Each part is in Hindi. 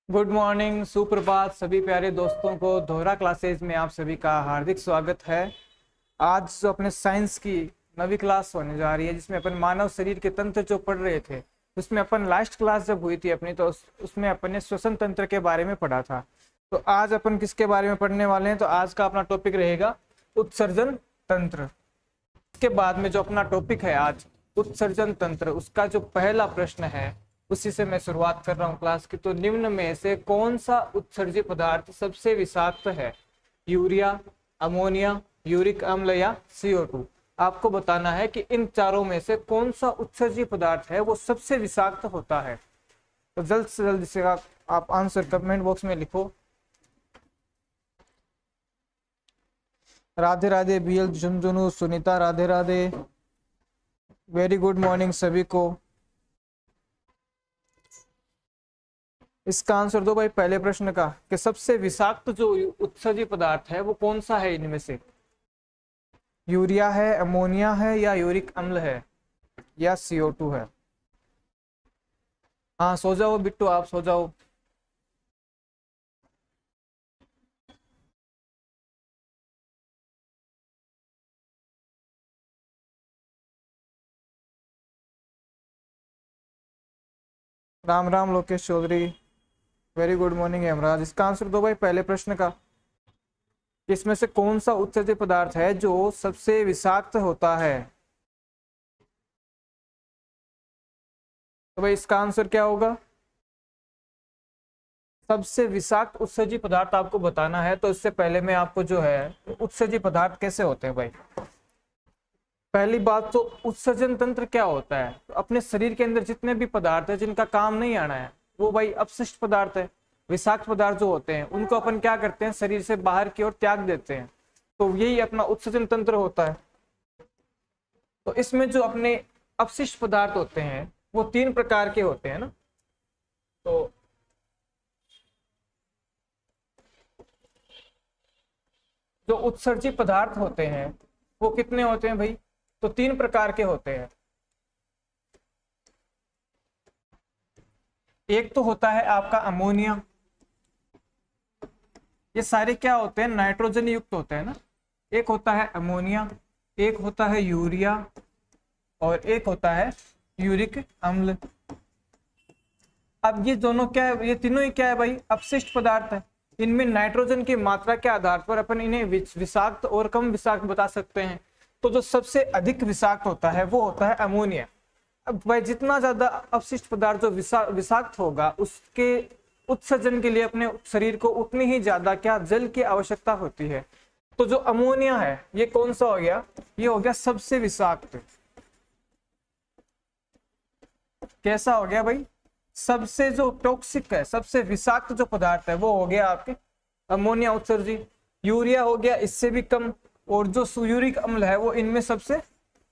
गुड मॉर्निंग, सुप्रभात सभी प्यारे दोस्तों को। दोहरा क्लासेज में आप सभी का हार्दिक स्वागत है। आज जो अपने साइंस की नवी क्लास होने जा रही है, जिसमें अपन मानव शरीर के तंत्र जो पढ़ रहे थे, उसमें अपन लास्ट क्लास जब हुई थी अपनी, तो उसमें अपन ने श्वसन तंत्र के बारे में पढ़ा था। तो आज अपन किसके बारे में पढ़ने वाले हैं? तो आज का अपना टॉपिक रहेगा उत्सर्जन तंत्र। इसके बाद में जो अपना टॉपिक है आज उत्सर्जन तंत्र, उसका जो पहला प्रश्न है उसी से मैं शुरुआत कर रहा हूं क्लास की। तो निम्न में से कौन सा उत्सर्जित पदार्थ सबसे विषाक्त है? यूरिया, अमोनिया, यूरिक अम्ल या CO2? आपको बताना है कि इन चारों में से कौन सा उत्सर्जित पदार्थ है वो सबसे विषाक्त होता है। तो जल्द से जल्द से आप आंसर कमेंट बॉक्स में लिखो। Radhe Radhe BL Jhunjhunu, Sunita Radhe Radhe, very good morning सभी को। इसका आंसर दो भाई पहले प्रश्न का कि सबसे विषाक्त जो उत्सर्जित पदार्थ है वो कौन सा है इनमें से? यूरिया है, अमोनिया है या यूरिक अम्ल है या CO2 है? हाँ सो जाओ बिट्टू, आप सो जाओ। Ram Ram Lokesh Chaudhary, very good morning Hemraj. इसका आंसर दो भाई पहले प्रश्न का, इसमें से कौन सा उत्सर्जित पदार्थ है जो सबसे विषाक्त होता है? तो भाई इसका आंसर क्या होगा? सबसे विषाक्त उत्सर्जित पदार्थ आपको बताना है। तो इससे पहले मैं आपको जो है उत्सर्जित पदार्थ कैसे होते हैं भाई, पहली बात तो उत्सर्जन तंत्र क्या होता है। तो अपने शरीर के अंदर जितने भी पदार्थ है जिनका काम नहीं आना है वो भाई अपशिष्ट पदार्थ है। विषाक्त पदार्थ जो होते हैं उनको अपन क्या करते हैं, शरीर से बाहर की ओर त्याग देते हैं। तो यही अपना उत्सर्जन तंत्र होता है। तो इसमें जो अपने अपशिष्ट पदार्थ होते हैं वो 3 प्रकार के होते हैं ना। तो जो उत्सर्जित पदार्थ होते हैं वो कितने होते हैं भाई? तो 3 प्रकार के होते हैं। एक तो होता है आपका अमोनिया। ये सारे क्या होते हैं? नाइट्रोजन युक्त होते हैं ना। एक होता है अमोनिया, एक होता है यूरिया और एक होता है यूरिक अम्ल। अब ये दोनों क्या है? ये तीनों ही क्या है भाई? अपशिष्ट पदार्थ है। इनमें नाइट्रोजन की मात्रा के आधार पर अपन इन्हें विषाक्त और कम विषाक्त बता सकते हैं। तो जो सबसे अधिक विषाक्त होता है वो होता है अमोनिया। अब भाई जितना ज्यादा अपशिष्ट पदार्थ जो विषाक्त होगा उसके उत्सर्जन के लिए अपने शरीर को उतनी ही ज्यादा क्या जल की आवश्यकता होती है। तो जो अमोनिया है ये कौन सा हो गया? ये हो गया सबसे विषाक्त। कैसा हो गया भाई? सबसे जो टॉक्सिक है, सबसे विषाक्त जो पदार्थ है वो हो गया आपके अमोनिया उत्सर्जित। यूरिया हो गया इससे भी कम, और जो यूरिक अम्ल है वो इनमें सबसे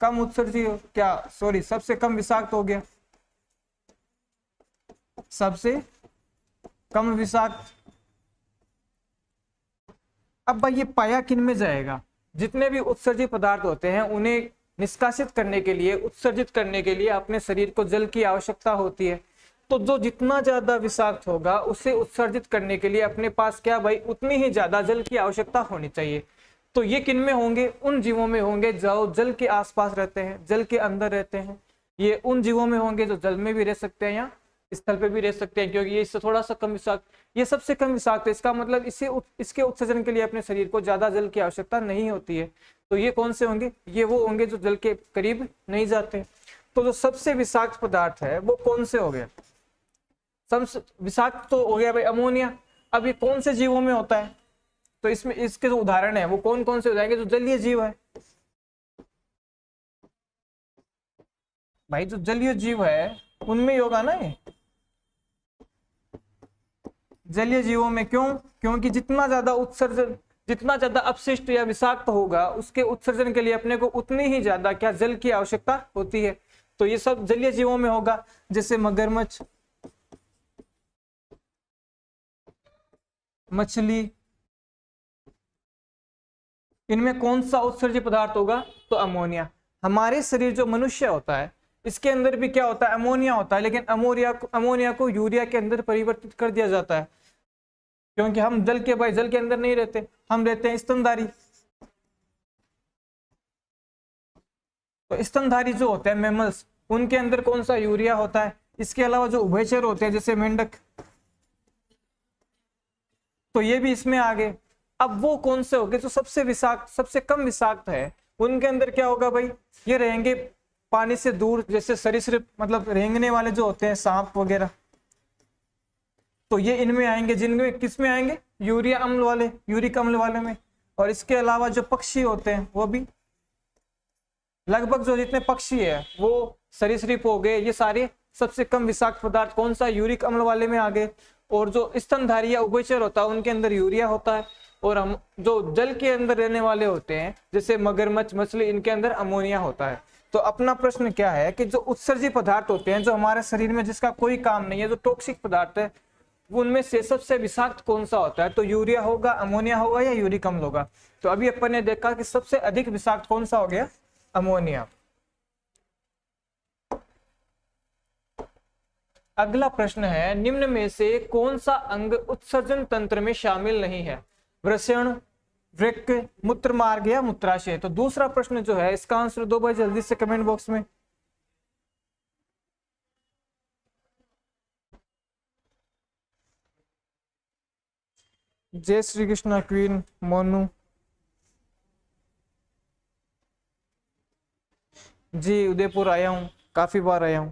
कम उत्सर्जित, क्या सॉरी सबसे कम विषाक्त हो गया, सबसे कम विषाक्त। अब भाई ये पाया किन में जाएगा? जितने भी उत्सर्जित पदार्थ होते हैं उन्हें निष्कासित करने के लिए, उत्सर्जित करने के लिए अपने शरीर को जल की आवश्यकता होती है। तो जो जितना ज्यादा विषाक्त होगा उसे उत्सर्जित करने के लिए अपने पास क्या भाई उतनी ही ज्यादा जल की आवश्यकता होनी चाहिए। तो ये किन में होंगे? उन जीवों में होंगे जो जल के आसपास रहते हैं, जल के अंदर रहते हैं। ये उन जीवों में होंगे जो जल में भी रह सकते हैं या स्थल पे भी रह सकते हैं, क्योंकि ये इससे थोड़ा सा कम विषाक्त, ये सबसे कम विषाक्त है। इसका मतलब इसके उत्सर्जन के लिए अपने शरीर को ज्यादा जल की आवश्यकता नहीं होती है। तो ये कौन से होंगे? ये वो होंगे जो जल के करीब नहीं जाते। तो जो सबसे विषाक्त पदार्थ है वो कौन से हो गए? सबसे विषाक्त तो हो गया भाई अमोनिया। अब ये कौन से जीवों में होता है? तो इसमें इसके जो उदाहरण है वो कौन कौन से हो जाएंगे? जो जलीय जीव है भाई, जो जलीय जीव है उनमें ही होगा ना ये। जलीय जीवों में क्यों? क्योंकि जितना ज्यादा उत्सर्जन, जितना ज्यादा अपशिष्ट या विषाक्त होगा उसके उत्सर्जन के लिए अपने को उतनी ही ज्यादा क्या जल की आवश्यकता होती है। तो ये सब जलीय जीवों में होगा, जैसे मगरमच्छ, मछली। इनमें कौन सा उत्सर्जित पदार्थ होगा? तो अमोनिया। हमारे शरीर जो मनुष्य होता है इसके अंदर भी क्या होता है, अमोनिया होता है, लेकिन अमोनिया को यूरिया के अंदर परिवर्तित कर दिया जाता है, क्योंकि हम जल के अंदर नहीं रहते, हम रहते हैं स्तनधारी। तो स्तनधारी जो होते हैं मैमल्स, उनके अंदर कौन सा यूरिया होता है। इसके अलावा जो उभयचर होते हैं जैसे मेंढक, तो ये भी इसमें आ गए। अब वो कौन से हो गए जो सबसे विषाक्त, सबसे कम विषाक्त है, उनके अंदर क्या होगा भाई, ये रहेंगे पानी से दूर, जैसे सरीसृप मतलब रेंगने वाले जो होते हैं सांप वगैरह, तो ये इनमें आएंगे, जिनमें किस में आएंगे, यूरिया अम्ल वाले, यूरिक अम्ल वाले में। और इसके अलावा जो पक्षी होते हैं वो भी लगभग जो जितने पक्षी है वो सरीसृप हो गए, ये सारे सबसे कम विषाक्त पदार्थ कौन सा, यूरिक अम्ल वाले में आ गए। और जो स्तनधारी या उभयचर होता है उनके अंदर यूरिया होता है, और हम जो जल के अंदर रहने वाले होते हैं जैसे मगरमच्छ, मछली, इनके अंदर अमोनिया होता है। तो अपना प्रश्न क्या है कि जो उत्सर्जी पदार्थ होते हैं जो हमारे शरीर में जिसका कोई काम नहीं है, जो टॉक्सिक पदार्थ है, उनमें से सबसे विषाक्त कौन सा होता है। तो यूरिया होगा, अमोनिया होगा या यूरिक अम्ल होगा। तो अभी अपन ने देखा कि सबसे अधिक विषाक्त कौन सा हो गया, अमोनिया। अगला प्रश्न है, निम्न में से कौन सा अंग उत्सर्जन तंत्र में शामिल नहीं है, वृषण, वृक्क, मूत्र मार्ग या मूत्राशय। तो दूसरा प्रश्न जो है इसका आंसर दो भाई जल्दी से कमेंट बॉक्स में। जय श्री कृष्णा क्वीन मोनू जी, उदयपुर आया हूं, काफी बार आया हूं।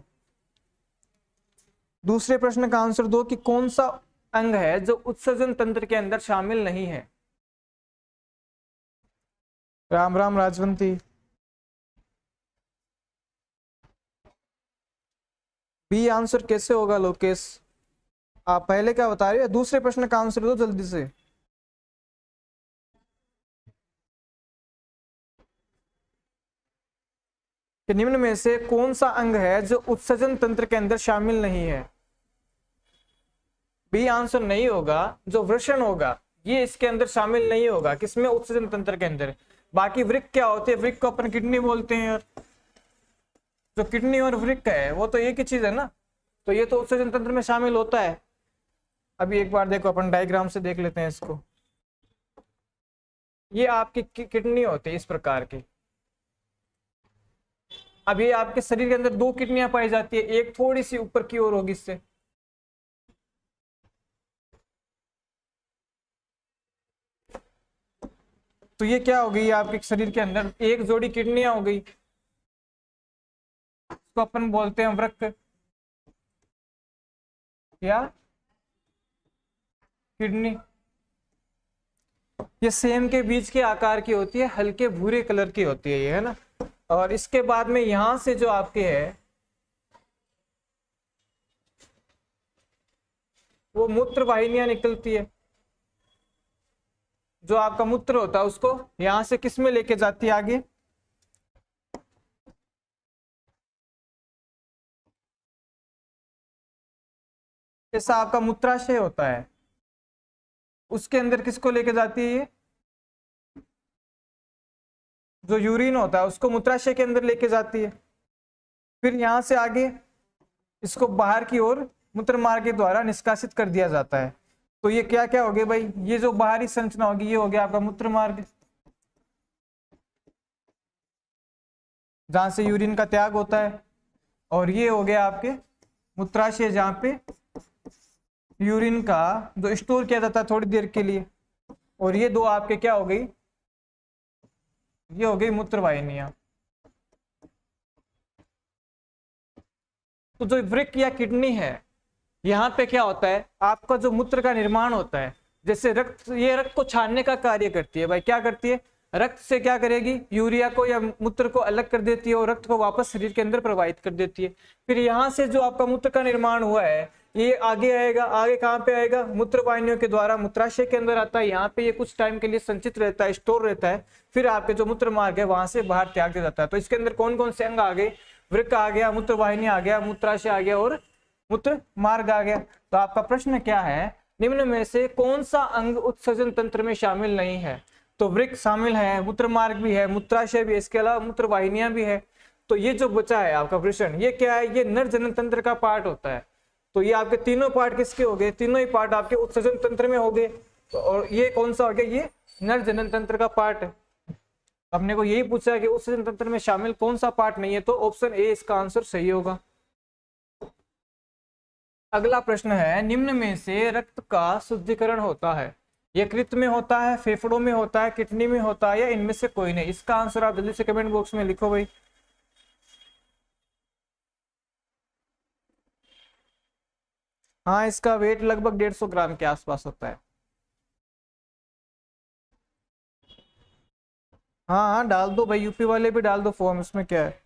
दूसरे प्रश्न का आंसर दो कि कौन सा अंग है जो उत्सर्जन तंत्र के अंदर शामिल नहीं है। राम राम राजवंती। बी आंसर कैसे होगा लोकेश, आप पहले क्या बता रहे हो, दूसरे प्रश्न का आंसर दो जल्दी से। कि निम्न में से कौन सा अंग है जो उत्सर्जन तंत्र के अंदर शामिल नहीं है। बी आंसर नहीं होगा, जो वृषण होगा ये इसके अंदर शामिल नहीं होगा, किसमें, उत्सर्जन तंत्र के अंदर। बाकी वृक्क क्या होते हैं, वृक्क को अपन किडनी बोलते हैं यार, जो किडनी और वृक्क है वो तो एक ही चीज है ना, तो ये तो उत्सर्जन तंत्र में शामिल होता है। अभी एक बार देखो, अपन डायग्राम से देख लेते हैं इसको। ये आपकी किडनी होती है इस प्रकार की। अब ये आपके शरीर के अंदर दो किडनियां पाई जाती है, एक थोड़ी सी ऊपर की ओर होगी इससे, तो ये क्या हो गई आपके शरीर के अंदर एक जोड़ी किडनियां हो गई, इसको अपन बोलते हैं वृक्क या किडनी। ये सेम के बीच के आकार की होती है, हल्के भूरे कलर की होती है ये, है ना। और इसके बाद में यहां से जो आपके है वो मूत्र वाहिनियां निकलती है, जो आपका मूत्र होता है उसको यहां से किस में लेके जाती है आगे, जैसा आपका मूत्राशय होता है उसके अंदर किसको लेके जाती है, ये जो यूरिन होता है उसको मूत्राशय के अंदर लेके जाती है। फिर यहां से आगे इसको बाहर की ओर मूत्र मार्ग के द्वारा निष्कासित कर दिया जाता है। तो ये क्या क्या हो गया भाई, ये जो बाहरी संरचना होगी ये हो गया आपका मूत्र मार्ग, जहां से यूरिन का त्याग होता है। और ये हो गया आपके मूत्राशय, जहां पे यूरिन का जो स्टोर किया जाता है थोड़ी देर के लिए। और ये दो आपके क्या हो गई, ये हो गई मूत्र वाहिनियां। तो जो वृक्क या किडनी है, यहाँ पे क्या होता है, आपका जो मूत्र का निर्माण होता है, जैसे रक्त, ये रक्त को छानने का कार्य करती है भाई, क्या करती है, रक्त से क्या करेगी, यूरिया को या मूत्र को अलग कर देती है और रक्त को वापस शरीर के अंदर प्रवाहित कर देती है। फिर यहाँ से जो आपका मूत्र का निर्माण हुआ है ये आगे आएगा, आगे कहाँ पे आएगा, मूत्र वाहिनियों के द्वारा मूत्राशय के अंदर आता है, यहाँ पे ये कुछ टाइम के लिए संचित रहता है, स्टोर रहता है। फिर आपके जो मूत्र मार्ग है वहां से बाहर त्याग दिया जाता है। तो इसके अंदर कौन कौन से अंग आ गए, वृक्क आ गया, मूत्र वाहिनी आ गया, मूत्राशय आ गया और मूत्र मार्ग आ गया। तो आपका प्रश्न क्या है, निम्न में से कौन सा अंग उत्सर्जन तंत्र में शामिल नहीं है। तो वृक्क शामिल है, मूत्र मार्ग भी है, मूत्राशय भी है, इसके अलावा मूत्र वाहिनियां भी है। तो ये जो बचा है आपका वृषण, ये क्या है, ये नर जनन तंत्र का पार्ट होता है। तो ये आपके तीनों पार्ट किसके हो गए, तीनों ही पार्ट आपके उत्सर्जन तंत्र में हो गए। तो और ये कौन सा हो गया, ये नर जनन तंत्र का पार्ट है। हमने को यही पूछा है कि उत्सर्जन तंत्र में शामिल कौन सा पार्ट नहीं है, तो ऑप्शन ए इसका आंसर सही होगा। अगला प्रश्न है, निम्न में से रक्त का शुद्धिकरण होता है, यकृत में होता है, फेफड़ों में होता है, किडनी में होता है, या इनमें से कोई नहीं। इसका आंसर आप जल्दी से कमेंट बॉक्स में लिखो भाई। हाँ, इसका वेट लगभग 150 ग्राम के आसपास होता है। हाँ हाँ, डाल दो भाई, यूपी वाले भी डाल दो फॉर्म, इसमें क्या है।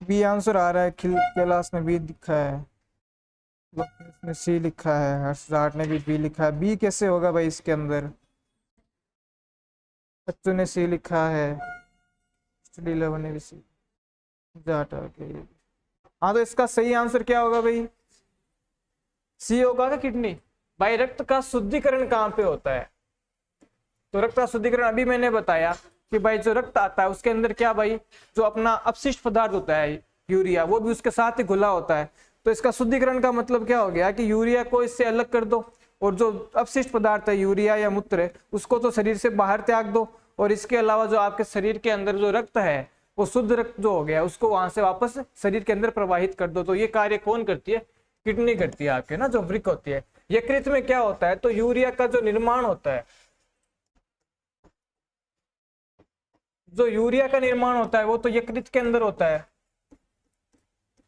बी आंसर आ रहा है, कैलाश ने बी लिखा है, इसमें सी लिखा है, हर्षराट ने भी बी लिखा है। बी कैसे होगा भाई इसके अंदर, बच्चों ने सी लिखा है, 11 ने भी सी। हाँ, तो इसका सही आंसर क्या होगा भाई, सी होगा। किडनी भाई, रक्त का शुद्धिकरण कहाँ पे होता है, तो रक्त का शुद्धिकरण अभी मैंने बताया कि भाई जो रक्त आता है उसके अंदर क्या भाई, जो अपना अपशिष्ट पदार्थ होता है यूरिया, वो भी उसके साथ ही घुला होता है। तो इसका शुद्धिकरण का मतलब क्या हो गया कि यूरिया को इससे अलग कर दो, और जो अपशिष्ट पदार्थ है यूरिया या मूत्र है उसको तो शरीर से बाहर त्याग दो, और इसके अलावा जो आपके शरीर के अंदर जो रक्त है वो शुद्ध रक्त जो हो गया उसको वहां से वापस शरीर के अंदर प्रवाहित कर दो। तो ये कार्य कौन करती है, किडनी करती है आपके ना, जो वृक्क होती है। यकृत में क्या होता है, तो यूरिया का जो निर्माण होता है, जो यूरिया का निर्माण होता है वो तो यकृत के अंदर होता है।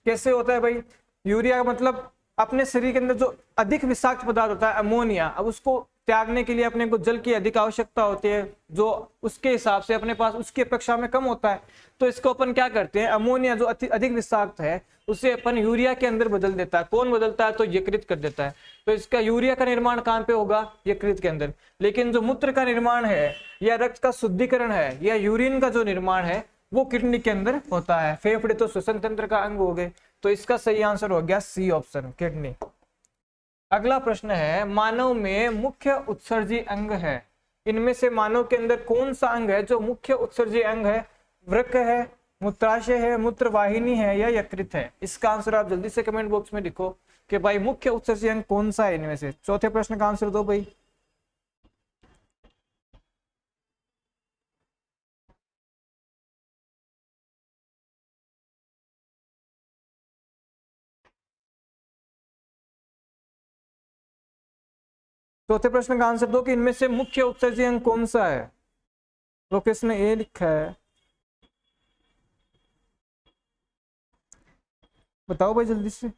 कैसे होता है भाई, यूरिया का मतलब अपने शरीर के अंदर जो अधिक विषाक्त पदार्थ होता है अमोनिया, अब उसको त्यागने के लिए अपने को जल की अधिक आवश्यकता होती है, जो उसके हिसाब से अपने पास उसकी अपेक्षा में कम होता है। तो इसको अपन क्या करते हैं, अमोनिया जो अधिक विषाक्त है उसे अपन यूरिया के अंदर बदल देता है। कौन बदलता है, तो यकृत कर देता है। तो इसका यूरिया का निर्माण कहाँ पे होगा, यकृत के अंदर। लेकिन जो मूत्र का निर्माण है या रक्त का शुद्धिकरण है या यूरिन का जो निर्माण है वो किडनी के अंदर होता है। फेफड़े तो श्वसन तंत्र का अंग हो गए, तो इसका सही आंसर हो गया सी ऑप्शन, किडनी। अगला प्रश्न है, मानव में मुख्य उत्सर्जी अंग है, इनमें से मानव के अंदर कौन सा अंग है जो मुख्य उत्सर्जी अंग है, वृक्क है, मूत्राशय है, मूत्रवाहिनी है, या यकृत है। इसका आंसर आप जल्दी से कमेंट बॉक्स में लिखो कि भाई मुख्य उत्सर्जी अंग कौन सा है इनमें से। चौथे प्रश्न का आंसर दो भाई। चौथे प्रश्न का आंसर दो कि इनमें से मुख्य उत्सर्जी अंग कौन सा है। तो किसने ए लिखा है, बताओ भाई जल्दी से।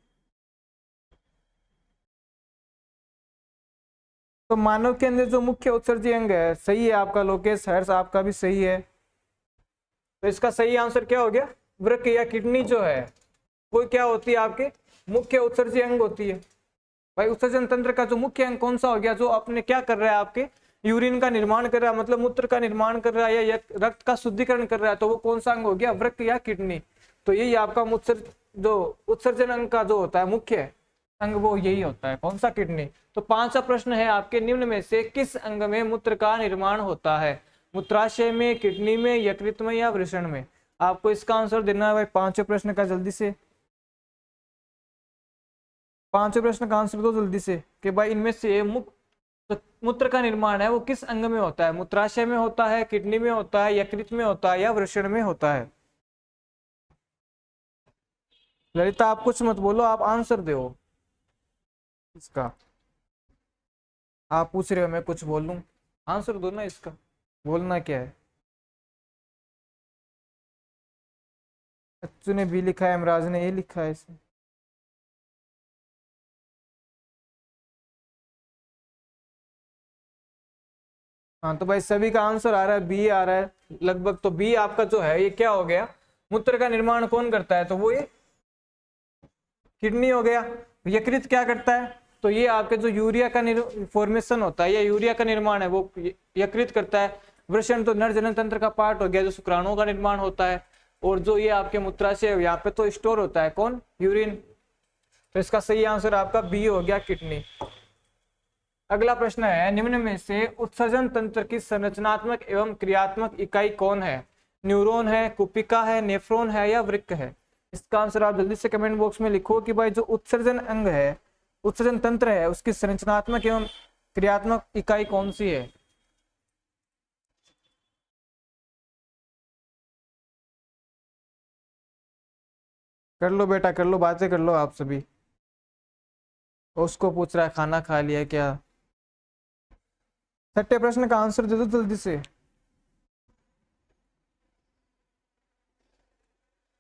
तो मानव के अंदर जो मुख्य उत्सर्जी अंग है, सही है आपका लोकेश, हर्ष आपका भी सही है। तो इसका सही आंसर क्या हो गया, वृक्क या किडनी जो है वो क्या होती है, आपके मुख्य उत्सर्जी अंग होती है। भाई उत्सर्जन तंत्र का जो मुख्य अंग कौन सा हो गया, जो अपने क्या कर रहा है, आपके यूरिन का निर्माण कर रहा है, मतलब मूत्र का निर्माण कर रहा है या रक्त का शुद्धिकरण कर रहा है, तो वो कौन सा अंग हो गया, वृक्क या किडनी। तो यही आपका जो उत्सर्जन अंग का जो होता है मुख्य अंग वो यही होता है, कौन सा, किडनी। तो पांचवा प्रश्न है आपके, निम्न में से किस अंग में मूत्र का निर्माण होता है, मूत्राशय में, किडनी में, यकृत में, या वृषण में। आपको इसका आंसर देना है भाई पांचवें प्रश्न का, जल्दी से पांचवें प्रश्न का आंसर दो जल्दी से कि भाई इनमें से मूत्र का निर्माण है वो किस अंग में होता है, मूत्राशय में होता है, किडनी में होता है, यकृत में होता है, या वृषण में होता है। ललिता आप कुछ मत बोलो, आप आंसर दो इसका। आप पूछ रहे हो मैं कुछ बोल लूं, आंसर दो ना इसका, बोलना क्या है। अच्छू ने बी लिखा है, इमराज ने ए लिखा है इसमें। हाँ, तो भाई सभी का आंसर आ रहा है बी आ रहा है लगभग। तो बी आपका जो है ये क्या हो गया, मूत्र का निर्माण कौन करता है, तो वो ये किडनी हो गया। यकृत क्या करता है, तो ये आपके जो यूरिया का फॉर्मेशन होता है या यूरिया का निर्माण है वो यकृत करता है। वृषण तो नर जनन तंत्र का पार्ट हो गया, जो शुक्राणुओं का निर्माण होता है। और जो ये आपके मूत्राशय यहाँ पे तो स्टोर होता है, कौन, यूरिन। तो इसका सही आंसर आपका बी हो गया, किडनी। अगला प्रश्न है, निम्न में से उत्सर्जन तंत्र की संरचनात्मक एवं क्रियात्मक इकाई कौन है? न्यूरॉन है, कुपिका है, नेफ्रॉन है या वृक्क है? इसका आंसर आप जल्दी से कमेंट बॉक्स में लिखो कि भाई जो उत्सर्जन अंग है, उत्सर्जन तंत्र है, उसकी संरचनात्मक एवं क्रियात्मक इकाई कौन सी है? कर लो बेटा, कर लो, बातें कर लो आप सभी। उसको पूछ रहा है खाना खा लिया क्या? छठे प्रश्न का आंसर दे दो जल्दी से।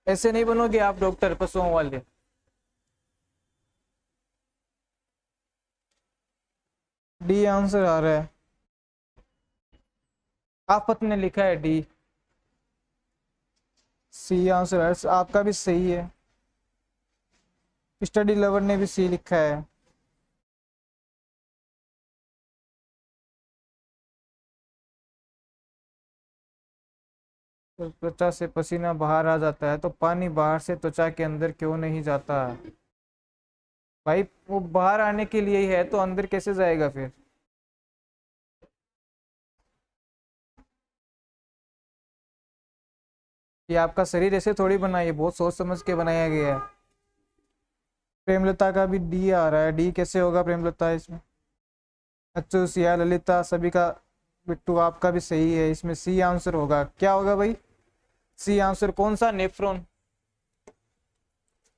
ऐसे नहीं बनोगे आप डॉक्टर पशुओं वाले। डी आंसर आ रहा है, आफत ने लिखा है डी। सी आंसर है, आपका भी सही है। स्टडी लवर ने भी सी लिखा है। तो त्वचा से पसीना बाहर आ जाता है तो पानी बाहर से त्वचा के अंदर क्यों नहीं जाता? भाई वो बाहर आने के लिए ही है तो अंदर कैसे जाएगा फिर? ये आपका शरीर ऐसे थोड़ी बना है, बहुत सोच समझ के बनाया गया है। प्रेमलता का भी डी आ रहा है, डी कैसे होगा प्रेमलता इसमें? अच्छू, सिया, ललिता सभी का, बिट्टू आपका भी सही है। इसमें सी आंसर होगा। क्या होगा भाई? सी आंसर कौन सा? नेफ्रॉन।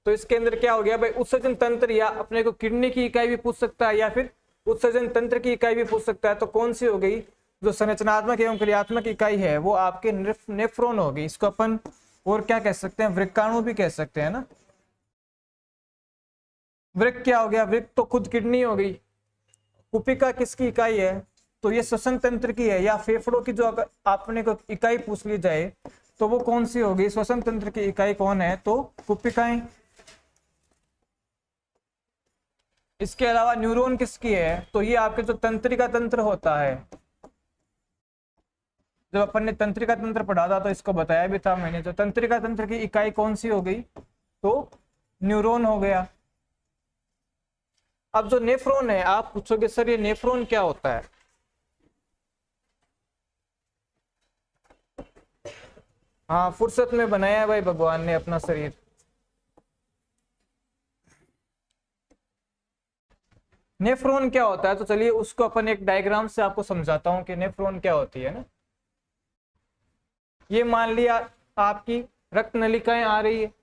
तो इसके अंदर क्या हो गया भाई? उत्सर्जन तंत्र, या अपने को किडनी की इकाई भी पूछ सकता है या फिर उत्सर्जन तंत्र की इकाई भी पूछ सकता है। तो कौन सी हो गई? जो संरचनात्मक एवं क्रियात्मक इकाई है वो आपके नेफ्रॉन हो गई। इसको अपन और क्या कह सकते हैं? वृक्काणु भी कह सकते हैं ना। वृक्क क्या हो गया? वृक्क तो खुद किडनी हो गई। कुपिका किसकी इकाई है? तो ये श्वसन तंत्र की है। या फेफड़ों की जो अगर आपने को इकाई पूछ ली जाए तो वो कौन सी होगी? श्वसन तंत्र की इकाई कौन है? तो कुपिकाएं। इसके अलावा न्यूरॉन किसकी है? तो ये आपके जो तंत्रिका तंत्र होता है, जब अपन ने तंत्रिका तंत्र पढ़ा था तो इसको बताया भी था मैंने। जो तंत्रिका तंत्र की इकाई कौन सी हो गई? तो न्यूरॉन हो गया। अब जो नेफ्रॉन है, आप पूछोगे सर ये नेफ्रॉन क्या होता है? हाँ, फुर्सत में बनाया है भाई भगवान ने अपना शरीर। नेफ्रॉन क्या होता है? तो चलिए उसको अपन एक डायग्राम से आपको समझाता हूं कि नेफ्रॉन क्या होती है ना। ये मान लिया आपकी रक्त नलिकाएं आ रही है।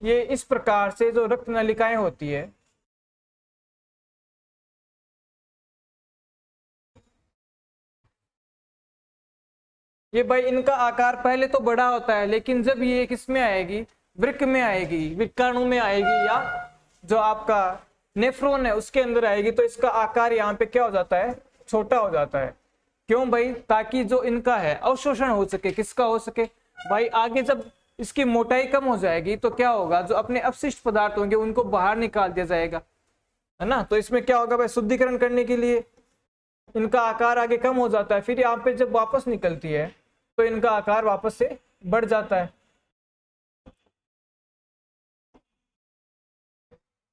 ये इस प्रकार से जो रक्त नलिकाएं होती है, ये भाई इनका आकार पहले तो बड़ा होता है, लेकिन जब ये किस में आएगी? वृक्क में आएगी, वृक्काणु में आएगी, या जो आपका नेफ्रॉन है उसके अंदर आएगी, तो इसका आकार यहाँ पे क्या हो जाता है? छोटा हो जाता है। क्यों भाई? ताकि जो इनका है अवशोषण हो सके। किसका हो सके भाई? आगे जब इसकी मोटाई कम हो जाएगी तो क्या होगा? जो अपने अपशिष्ट पदार्थ होंगे उनको बाहर निकाल दिया जाएगा, है ना। तो इसमें क्या होगा भाई? शुद्धिकरण करने के लिए इनका आकार आगे कम हो जाता है, फिर यहाँ पे जब वापस निकलती है तो इनका आकार वापस से बढ़ जाता है।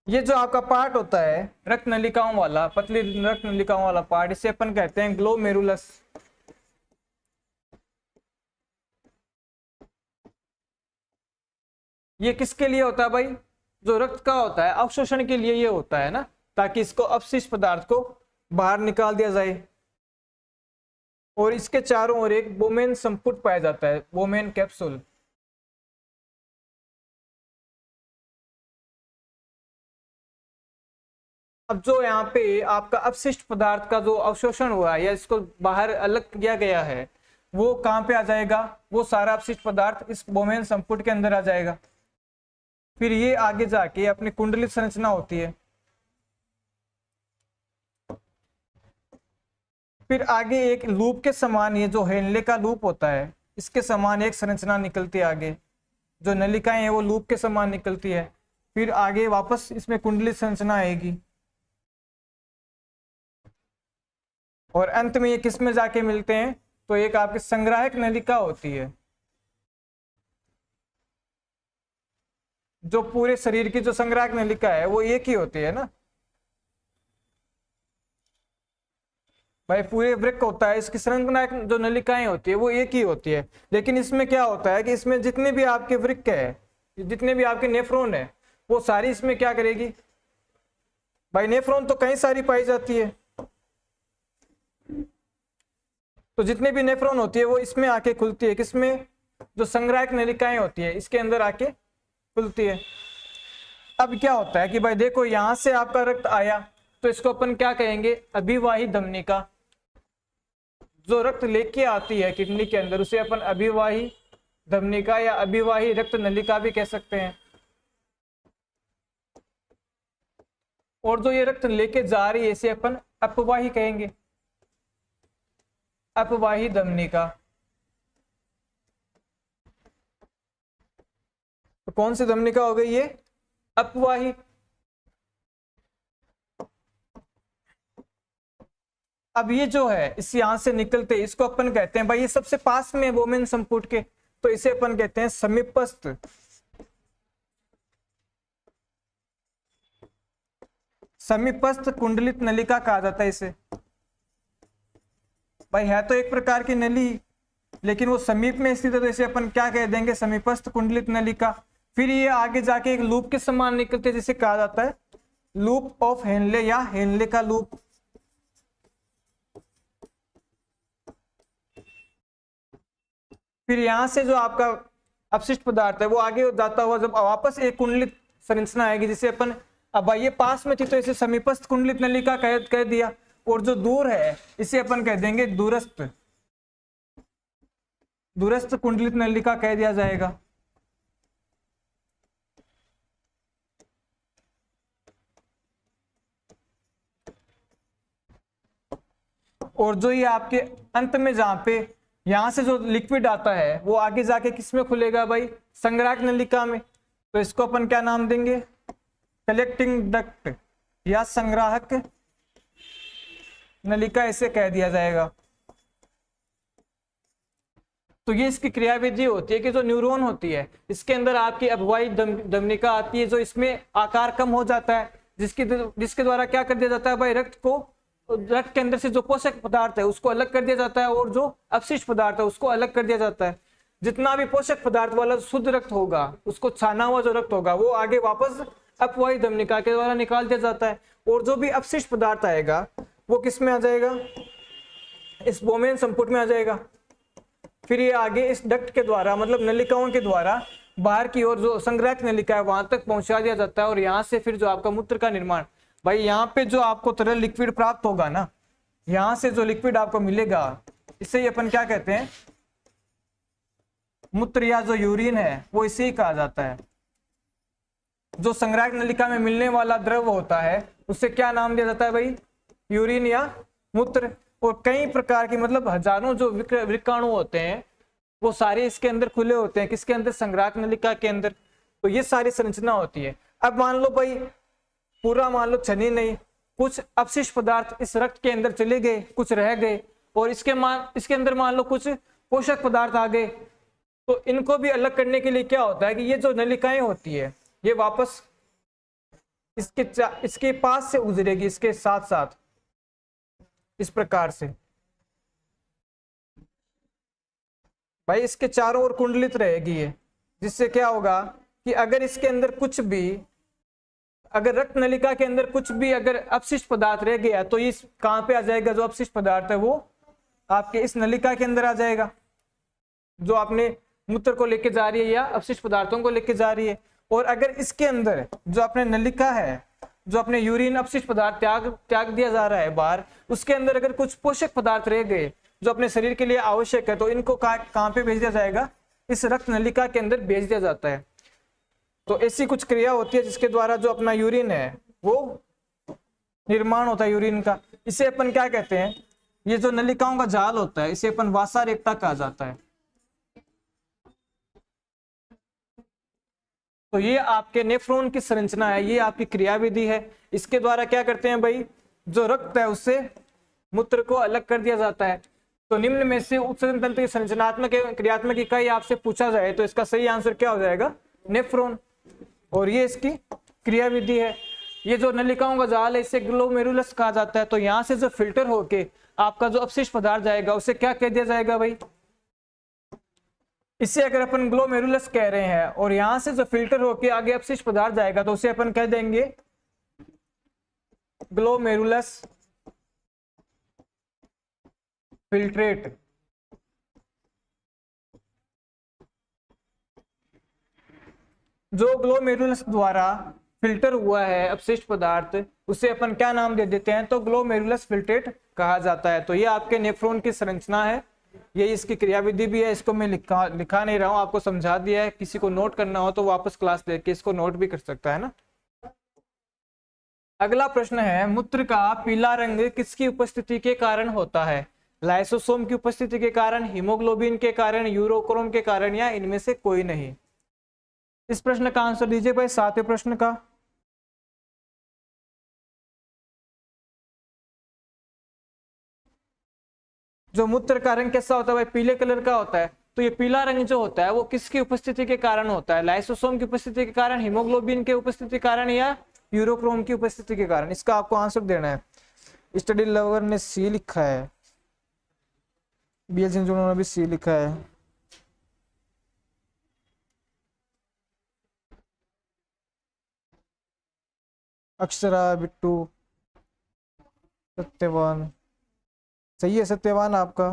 ये जो आपका पार्ट होता है रक्त नलिकाओं वाला, पतली रक्त नलिकाओं वाला पार्ट, इसे अपन कहते हैं ग्लोमेरुलस। ये किसके लिए होता है भाई? जो रक्त का होता है अवशोषण के लिए ये होता है ना, ताकि इसको अपशिष्ट पदार्थ को बाहर निकाल दिया जाए। और इसके चारों ओर एक बोमेन संपुट पाया जाता है, बोमेन कैप्सूल। अब जो यहाँ पे आपका अपशिष्ट पदार्थ का जो अवशोषण हुआ है या इसको बाहर अलग किया गया है, वो कहाँ पे आ जाएगा? वो सारा अपशिष्ट पदार्थ इस बोमेन संपुट के अंदर आ जाएगा। फिर ये आगे जाके अपनी कुंडलित संरचना होती है। फिर आगे एक लूप के समान, ये जो हेनले का लूप होता है, इसके समान एक संरचना निकलती है आगे। जो नलिकाएं हैं वो लूप के समान निकलती है। फिर आगे वापस इसमें कुंडलित संरचना आएगी और अंत में ये किस में जाके मिलते हैं? तो एक आपकी संग्राहक नलिका होती है। जो पूरे शरीर की जो संग्राहक नलिका है वो एक ही होती है ना। भाई पूरे वृक्क होता है, इसकी संरचना जो नलिकाएं होती है वो एक ही होती है, लेकिन इसमें क्या होता है कि इसमें जितने भी आपके वृक्क है, जितने भी आपके नेफ्रॉन है, वो सारी इसमें क्या करेगी भाई, नेफ्रॉन तो कई सारी पाई जाती है, तो जितने भी नेफ्रॉन होती है वो इसमें आके खुलती है, किसमें, जो संग्राहक नलिकाएं होती है इसके अंदर आके खुलती है। अब क्या होता है कि भाई देखो यहां से आपका रक्त आया तो इसको अपन क्या कहेंगे, अभिवाही धमनिका। जो रक्त लेके आती है किडनी के अंदर उसे अपन अभिवाही धमनिका या अभिवाही रक्त नलिका भी कह सकते हैं। और जो ये रक्त लेके जा रही है इसे अपन अपवाही कहेंगे, अपवाही धमनिका। तो कौन सी धमनिका हो गई ये, अपवाही। अब ये जो है इस यहां से निकलते इसको अपन कहते हैं भाई, ये सबसे पास में है वोमेन संपुट के, तो इसे अपन कहते हैं समीपस्थ, समीपस्थ कुंडलित नलिका कहा जाता है इसे। भाई है तो एक प्रकार की नली, लेकिन वो समीप में स्थित है तो इसे अपन क्या कह देंगे, समीपस्थ कुंडलित नलिका। फिर ये आगे जाके एक लूप के समान निकलते हैं जिसे कहा जाता है लूप ऑफ हेनले या हेनले का लूप। फिर यहां से जो आपका अपशिष्ट पदार्थ है वो आगे जाता हुआ जब वापस एक कुंडलित संरचना आएगी जिसे अपन, अब ये पास में थी तो इसे समीपस्थ कुंडलित नलिका कह दिया, और जो दूर है इसे अपन कह देंगे दूरस्थ, दूरस्थ कुंडलित नलिका कह दिया जाएगा। और जो ये आपके अंत में जहां पे यहां से जो लिक्विड आता है वो आगे जाके किस में खुलेगा भाई, संग्राहक नलिका में, तो इसको अपन क्या नाम देंगे, कलेक्टिंग डक्ट या संग्राहक नलिका इसे कह दिया जाएगा। तो ये इसकी क्रियाविधि होती है कि जो न्यूरॉन होती है इसके अंदर आपकी अपवाही धमनिका आती है, जो इसमें आकार कम हो जाता है, जिसके द्वारा क्या कर दिया जाता है भाई, रक्त के अंदर से जो पोषक पदार्थ है उसको अलग कर दिया जाता है और जो अपशिष्ट पदार्थ है उसको अलग कर दिया जाता है। जितना भी पोषक पदार्थ वाला शुद्ध रक्त होगा, उसको छाना हुआ जो रक्त होगा वो आगे वापस अपवाही धमनिका के द्वारा निकाल दिया जाता है, और जो भी अपशिष्ट पदार्थ आएगा वो किस में आ जाएगा, इस वोमेन संपुट में आ जाएगा। फिर ये आगे इस डक्ट के द्वारा मतलब नलिकाओं के द्वारा बाहर की ओर जो संग्राहक नलिका है वहां तक पहुंचा दिया जाता है, और यहाँ से फिर जो आपका मूत्र का निर्माण, भाई यहाँ पे जो आपको तरल लिक्विड प्राप्त होगा ना, यहाँ से जो लिक्विड आपको मिलेगा इसे ही अपन क्या कहते हैं, मूत्र या जो यूरिन है वो इसे ही कहा जाता है। जो संग्राहक नलिका में मिलने वाला द्रव होता है उससे क्या नाम दिया जाता है भाई, यूरिन या मूत्र। और कई प्रकार की मतलब हजारों जो वृक्काणु होते हैं वो सारे इसके अंदर खुले होते हैं, किसके अंदर, संग्राहक नलिका के अंदर। तो ये सारी संरचना होती है। अब मान लो भाई पूरा मान लो छनी नहीं, कुछ अपशिष्ट पदार्थ इस रक्त के अंदर चले गए, कुछ रह गए, और इसके अंदर मान लो कुछ पोषक पदार्थ आ गए, तो इनको भी अलग करने के लिए क्या होता है कि ये जो नलिकाएं होती है ये वापस इसके पास से गुजरेगी, इसके साथ साथ इस प्रकार से भाई इसके चारों ओर कुंडलित रहेगी ये, जिससे क्या होगा कि अगर इसके अंदर कुछ भी, अगर रक्त नलिका के अंदर कुछ भी अगर अपशिष्ट पदार्थ रह गया तो इस कहां पे आ जाएगा, जो अपशिष्ट पदार्थ है वो आपके इस नलिका के अंदर आ जाएगा, जो आपने मूत्र को लेके जा रही है या अपशिष्ट पदार्थों को लेके जा रही है। और अगर इसके अंदर जो अपने नलिका है, जो अपने यूरिन अपशिष्ट पदार्थ त्याग दिया जा रहा है बाहर, उसके अंदर अगर कुछ पोषक पदार्थ रह गए जो अपने शरीर के लिए आवश्यक है, तो इनको कहां पे भेज दिया जाएगा, इस रक्त नलिका के अंदर भेज दिया जाता है। तो ऐसी कुछ क्रिया होती है जिसके द्वारा जो अपना यूरिन है वो निर्माण होता है यूरिन का। इसे अपन क्या कहते हैं, ये जो नलिकाओं का जाल होता है इसे अपन वासा रेक्टा कहा जाता है। तो ये आपके नेफ्रॉन की संरचना है, ये आपकी क्रियाविधि है। इसके द्वारा क्या करते हैं भाई, जो रक्त है उससे मूत्र को अलग कर दिया जाता है। तो निम्न में से उत्सर्जन तंत्र की संरचनात्मक एवं क्रियात्मक इकाई आपसे पूछा जाए तो इसका सही आंसर क्या हो जाएगा, नेफ्रॉन। और ये इसकी क्रियाविधि है। ये जो नलिकाओं का जाल है इसे ग्लोमेरुलस कहा जाता है। तो यहाँ से जो फिल्टर होके आपका जो अपशिष्ट पदार्थ जाएगा उसे क्या कह दिया जाएगा भाई, इसे अगर अपन ग्लोमेरुलस कह रहे हैं और यहां से जो फिल्टर होके आगे अपशिष्ट पदार्थ जाएगा तो उसे अपन कह देंगे ग्लोमेरुलस फिल्ट्रेट। जो ग्लोमेरुलस द्वारा फिल्टर हुआ है अपशिष्ट पदार्थ उसे अपन क्या नाम दे देते हैं, तो ग्लोमेरुलस फिल्ट्रेट कहा जाता है। तो ये आपके नेफ्रॉन की संरचना है, ये इसकी क्रियाविधि भी है। इसको मैं लिखा नहीं रहा हूं, आपको समझा दिया है। किसी को नोट करना हो तो वापस क्लास लेके इसको नोट भी कर सकता है ना। अगला प्रश्न है, मूत्र का पीला रंग किसकी उपस्थिति के कारण होता है? लाइसोसोम की उपस्थिति के कारण, हीमोग्लोबिन के कारण, यूरोक्रोम के कारण, या इनमें से कोई नहीं? इस प्रश्न का आंसर दीजिए भाई, 7वें प्रश्न का। जो मूत्र का रंग कैसा होता है भाई, पीले कलर का होता है। तो ये पीला रंग जो होता है वो किसकी उपस्थिति के कारण होता है? लाइसोसोम की उपस्थिति के कारण, हीमोग्लोबिन के उपस्थिति के कारण, या यूरोक्रोम की उपस्थिति के कारण? इसका आपको आंसर देना है। स्टडी लवर ने सी लिखा है, बीएल सिंह ने भी सी लिखा है। अक्षरा, बिट्टू, सत्यवान, सही है सत्यवान आपका।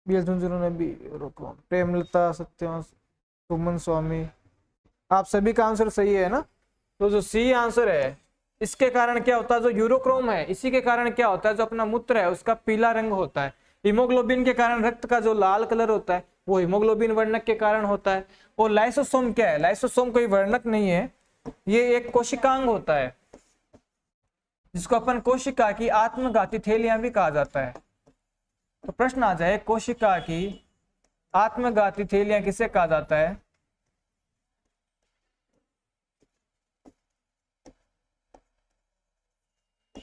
बीएल झुंझुनू ने भी यूरोक्रोम। प्रेमलता, सत्यवान, सुमन स्वामी, आप सभी का आंसर सही है ना। तो जो सी आंसर है, इसके कारण क्या होता है, जो यूरोक्रोम है इसी के कारण क्या होता है, जो अपना मूत्र है उसका पीला रंग होता है। हीमोग्लोबिन के कारण रक्त का जो लाल कलर होता है वो हीमोग्लोबिन वर्णक के कारण होता है। और लाइसोसोम क्या है? लाइसोसोम कोई वर्णक नहीं है, ये एक कोशिकांग होता है जिसको अपन कोशिका की आत्मघाती थैलियां भी कहा जाता है। तो प्रश्न आ जाए, कोशिका की आत्मघाती थैलियां किसे कहा जाता है?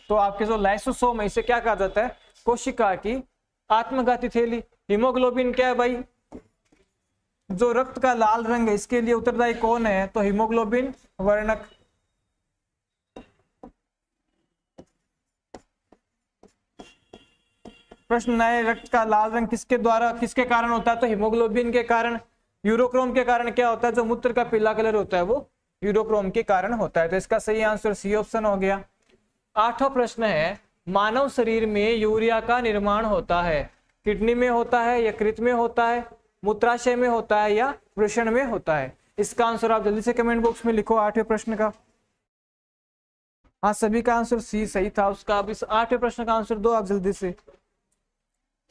तो आपके जो लाइसोसोम है इसे क्या कहा जाता है? कोशिका की आत्मघाती थैली। हीमोग्लोबिन क्या है भाई? जो रक्त का लाल रंग है इसके लिए उत्तरदायी कौन है? तो हीमोग्लोबिन वर्णक। प्रश्न है, रक्त का लाल रंग किसके द्वारा किसके कारण होता है? तो हीमोग्लोबिन के कारण। यूरोक्रोम के कारण क्या होता है? जो मूत्र का पीला कलर होता है वो यूरोक्रोम के कारण होता है। तो इसका सही आंसर सी ऑप्शन हो गया। 8वां प्रश्न है, मानव शरीर में यूरिया का निर्माण होता है? किडनी में होता है, यकृत में होता है, मूत्राशय में होता है, या वृषण में होता है? इसका आंसर आप जल्दी से कमेंट बॉक्स में लिखो 8वें प्रश्न का। हाँ, सभी का आंसर सी सही था उसका। अब इस 8वें प्रश्न का आंसर दो आप जल्दी से।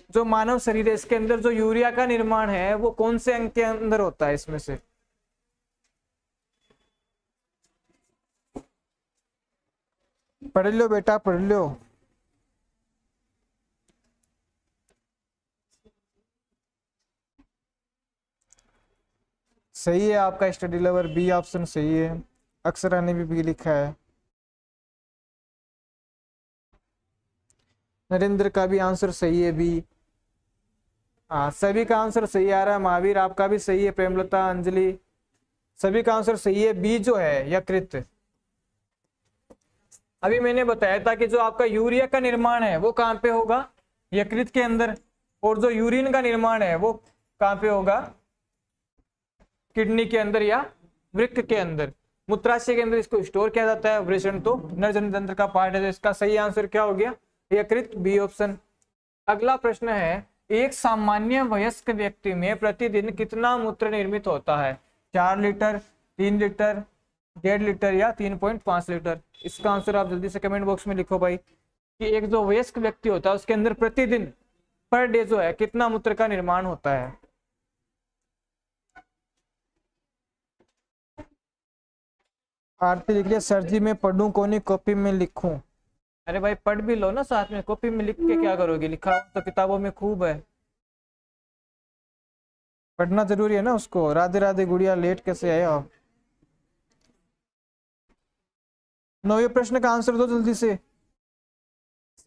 जो मानव शरीर है इसके अंदर जो यूरिया का निर्माण है वो कौन से अंग के अंदर होता है? इसमें से पढ़ लो बेटा, पढ़ लो। सही है आपका स्टडी लवर, बी ऑप्शन सही है। अक्षरा ने भी बी लिखा है। नरेंद्र का भी आंसर सही है, बी। हाँ, सभी का आंसर सही आ रहा है। महावीर आपका भी सही है। प्रेमलता, अंजलि, सभी का आंसर सही है। बी जो है यकृत। अभी मैंने बताया था कि जो आपका यूरिया का निर्माण है वो कहाँ पे होगा? यकृत के अंदर। और जो यूरिन का निर्माण है वो कहाँ पे होगा? किडनी के अंदर या वृक्क के अंदर। मूत्राशय के अंदर इसको स्टोर किया जाता है। वृषण तो नरजन तंत्र का पार्ट है। तो इसका सही आंसर क्या हो गया? यकृत, बी ऑप्शन। अगला प्रश्न है, एक सामान्य वयस्क व्यक्ति में प्रतिदिन कितना मूत्र निर्मित होता है? 4 लीटर, 3 लीटर, 1.5 लीटर, या 3.5 लीटर? इसका आंसर आप जल्दी से कमेंट बॉक्स में लिखो भाई, कि एक जो वयस्क व्यक्ति होता है उसके अंदर प्रतिदिन पर डे जो है कितना मूत्र का निर्माण होता है? आरती लिख लिया। सर जी मैं पढ़ूं कौन कॉपी में लिखूं? अरे भाई पढ़ भी लो ना साथ में, कॉपी में लिख के क्या करोगे? लिखा तो किताबों में खूब है, पढ़ना जरूरी है ना उसको। राधे राधे गुड़िया, लेट कैसे आए आप? 9वें प्रश्न का आंसर दो जल्दी से।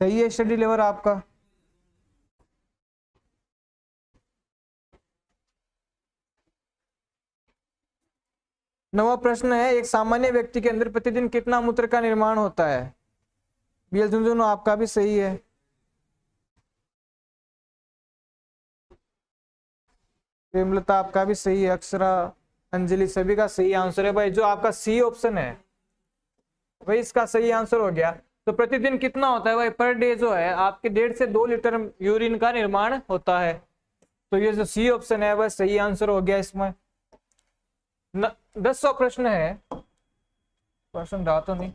सही है स्टडी लेवल आपका। 9वां प्रश्न है, एक सामान्य व्यक्ति के अंदर प्रतिदिन कितना मूत्र का निर्माण होता है? बीएल झुंझुनू आपका भी सही है। प्रेमलता आपका भी सही है। अक्षरा, अंजलि, सभी का सही आंसर है भाई। जो आपका सी ऑप्शन है भाई इसका सही आंसर हो गया। तो प्रतिदिन कितना होता है भाई? पर डे जो है आपके 1.5 से 2 लीटर यूरिन का निर्माण होता है। तो ये जो सी ऑप्शन है वह सही आंसर हो गया इसमें। 10वां प्रश्न है, प्रश्न रहा तो नहीं,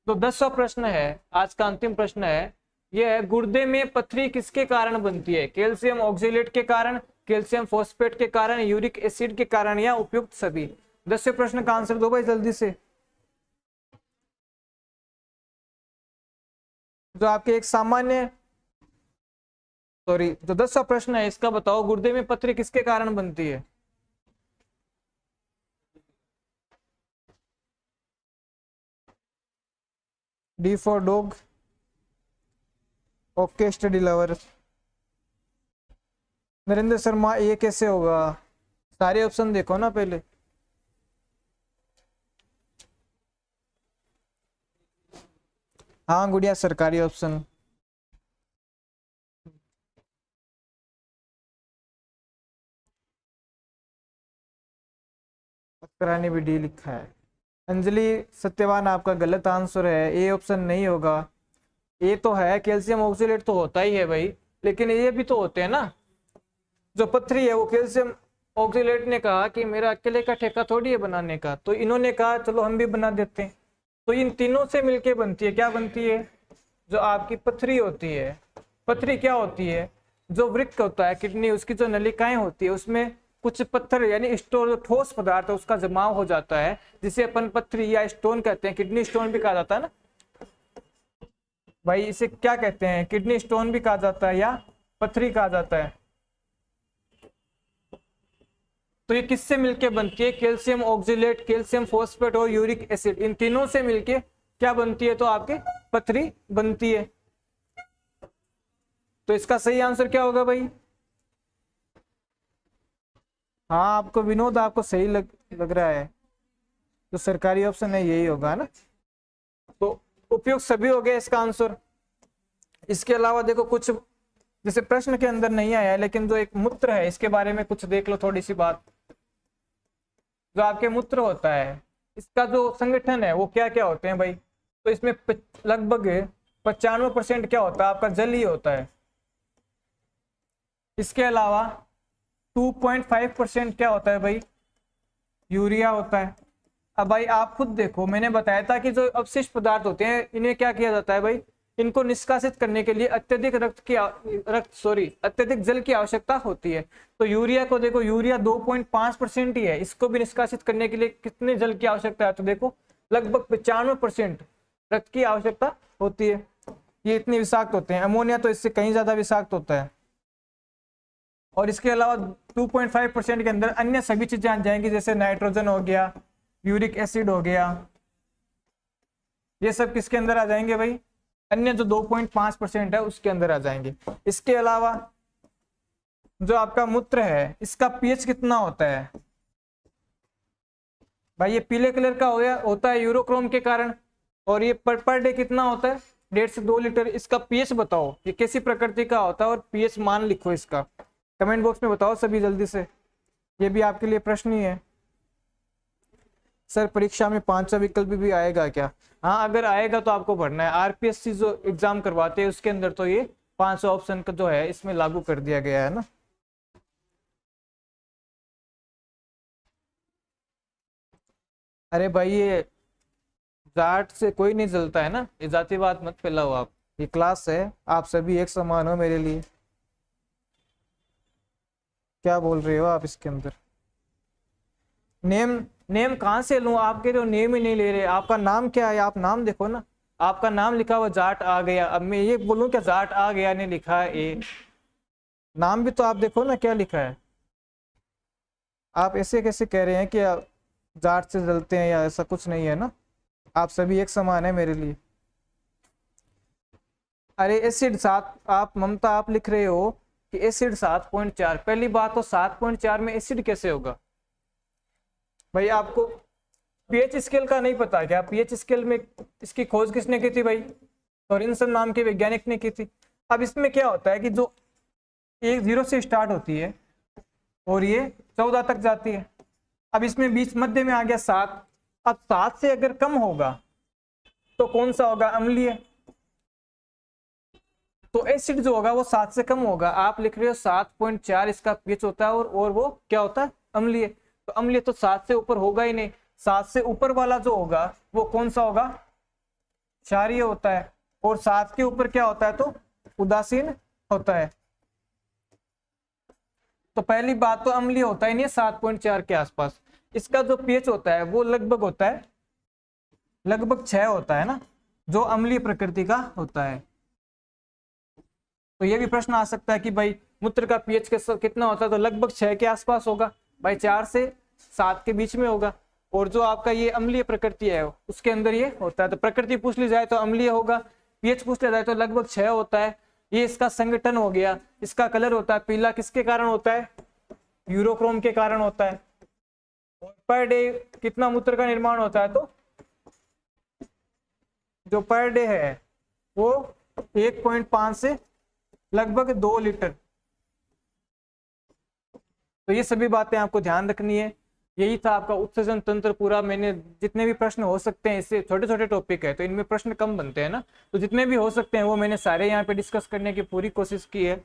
तो 10वां प्रश्न है, आज का अंतिम प्रश्न है, यह है गुर्दे में पथरी किसके कारण बनती है? कैल्शियम ऑक्जेलेट के कारण, कैल्शियम फॉस्फेट के कारण, यूरिक एसिड के कारण, या उपयुक्त सभी? 10वें प्रश्न का आंसर दो भाई जल्दी से। जो आपके एक सामान्य जो 10वां प्रश्न है इसका बताओ, गुर्दे में पथरी किसके कारण बनती है? D for dog. Okay study lover. Narendra Sharma, ये कैसे होगा? सारे ऑप्शन देखो ना पहले। हाँ गुड़िया, सरकारी ऑप्शन। अक्रानी भी डी लिखा है। अंजलि सत्यवान, आपका गलत आंसर है, ए ऑप्शन नहीं होगा। ये तो है, कैल्शियम ऑक्जेलेट तो होता ही है भाई, लेकिन ये भी तो होते हैं ना। जो पथरी है वो कैल्शियम ऑक्जेलेट ने कहा कि मेरा अकेले का ठेका थोड़ी है बनाने का, तो इन्होंने कहा चलो हम भी बना देते हैं। तो इन तीनों से मिलके बनती है, क्या बनती है? जो आपकी पथरी होती है। पथरी क्या होती है? जो वृक्क होता है, किडनी, उसकी जो नलिकाएं होती है उसमें कुछ पत्थर यानी स्टोन, ठोस पदार्थ है उसका जमाव हो जाता है, जिसे अपन पथरी या स्टोन कहते हैं। किडनी स्टोन भी कहा जाता है ना भाई, इसे क्या कहते हैं? किडनी स्टोन भी कहा जाता है या पथरी कहा जाता है। तो ये किससे मिलके बनती है? कैल्शियम ऑक्जेलेट, कैल्शियम फॉस्फेट और यूरिक एसिड, इन तीनों से मिलके क्या बनती है? तो आपके पथरी बनती है। तो इसका सही आंसर क्या होगा भाई? हाँ आपको विनोद, आपको सही लग रहा है। तो सरकारी ऑप्शन है यही होगा ना। तो उपयुक्त सभी हो गए इसका आंसर। इसके अलावा देखो कुछ जैसे प्रश्न के अंदर नहीं आया है, लेकिन जो एक मूत्र है इसके बारे में कुछ देख लो थोड़ी सी बात। जो आपके मूत्र होता है इसका जो संगठन है वो क्या क्या होते हैं भाई? तो इसमें लगभग 95% क्या होता है? आपका जल ही होता है। इसके अलावा 2.5% क्या होता है भाई? यूरिया होता है। अब भाई आप खुद देखो, मैंने बताया था कि जो अवशिष्ट पदार्थ होते हैं इन्हें क्या किया जाता है भाई? इनको निष्कासित करने के लिए अत्यधिक अत्यधिक जल की आवश्यकता होती है। तो यूरिया को देखो, यूरिया 2.5% ही है, इसको भी निष्कासित करने के लिए कितने जल की आवश्यकता है? तो देखो लगभग 95% रक्त की आवश्यकता होती है। ये इतने विषाक्त होते हैं। अमोनिया तो इससे कहीं ज्यादा विषाक्त होता है। और इसके अलावा 2.5% के अंदर अन्य सभी चीजें आ जाएंगी, जैसे नाइट्रोजन हो गया, यूरिक एसिड हो गया, ये सब किसके अंदर आ जाएंगे भाई? अन्य जो 2.5% है उसके अंदर आ जाएंगे। इसके अलावा जो आपका मूत्र है इसका पीएच कितना होता है भाई? ये पीले कलर का होता है यूरोक्रोम के कारण। और ये पर डे कितना होता है? 1.5 से 2 लीटर। इसका पीएच बताओ, ये कैसी प्रकृति का होता है और पीएच मान लिखो इसका। कमेंट बॉक्स में बताओ सभी जल्दी से, ये भी आपके लिए प्रश्न ही है। सर परीक्षा में 5वां विकल्प भी आएगा क्या? हाँ अगर आएगा तो आपको भरना है। आरपीएससी जो एग्जाम करवाते हैं उसके अंदर तो ये 5वां ऑप्शन का जो है इसमें लागू कर दिया गया है ना। अरे भाई ये जाट से कोई नहीं जलता है ना, ये जातिवाद मत फैलाओ आप। ये क्लास है, आप सभी एक समान हो मेरे लिए। क्या बोल रहे हो आप इसके अंदर? नेम कहाँ से लूं? आपके तो नेम ही नहीं ले रहे। आपका नाम क्या है? आप नाम देखो ना, आपका नाम लिखा हुआ जाट आ गया। अब मैं ये बोलूं क्या जाट आ गया नहीं लिखा है? ये नाम भी तो आप देखो ना क्या लिखा है। आप ऐसे कैसे कह रहे हैं कि आप जाट से जलते हैं? या ऐसा कुछ नहीं है ना, आप सभी एक समान है मेरे लिए। अरे एसिड 7, आप ममता आप लिख रहे हो कि एसिड 7.4। पहली बात तो 7.4 में एसिड कैसे होगा भाई? आपको पीएच स्केल का नहीं पता क्या? पीएच स्केल में इसकी खोज किसने की थी भाई? सोरेनसन नाम के वैज्ञानिक ने की थी। अब इसमें क्या होता है कि जो 0 से स्टार्ट होती है और ये 14 तक जाती है। अब इसमें बीच मध्य में आ गया 7। अब 7 से अगर कम होगा तो कौन सा होगा? अम्लीय। तो एसिड जो होगा वो 7 से कम होगा। आप लिख रहे हो 7.4 इसका पीएच होता है और वो क्या होता है? अम्लीय। तो अम्लीय तो 7 से ऊपर होगा ही नहीं। 7 से ऊपर वाला जो होगा वो कौन सा होगा? क्षारीय होता है। और 7 के ऊपर क्या होता है? तो उदासीन होता है। तो पहली बात तो अम्लीय होता ही नहीं है 7.4 के आसपास। इसका जो पीएच होता है वो लगभग होता है, लगभग 6 होता है ना, जो अम्लीय प्रकृति का होता है। तो ये भी प्रश्न आ सकता है कि भाई मूत्र का पीएच कितना होता है? तो लगभग 6 के आसपास होगा भाई, 4 से 7 के बीच में होगा। और जो आपका ये अम्लीय प्रकृति है उसके अंदर ये होता है। तो प्रकृति पूछ ली जाए तो अम्लीय होगा, पीएच पूछ लिया जाए तो लगभग 6 होता है। ये इसका संगठन हो गया। इसका कलर होता है पीला, किसके कारण होता है? यूरोक्रोम के कारण होता है। और पर डे कितना मूत्र का निर्माण होता है? तो जो पर डे है वो 1.5 से लगभग 2 लीटर। तो ये सभी बातें आपको ध्यान रखनी है। यही था आपका उत्सर्जन तंत्र पूरा। मैंने जितने भी प्रश्न हो सकते हैं, इससे छोटे छोटे टॉपिक है तो इनमें प्रश्न कम बनते हैं ना, तो जितने भी हो सकते हैं वो मैंने सारे यहाँ पे डिस्कस करने की पूरी कोशिश की है।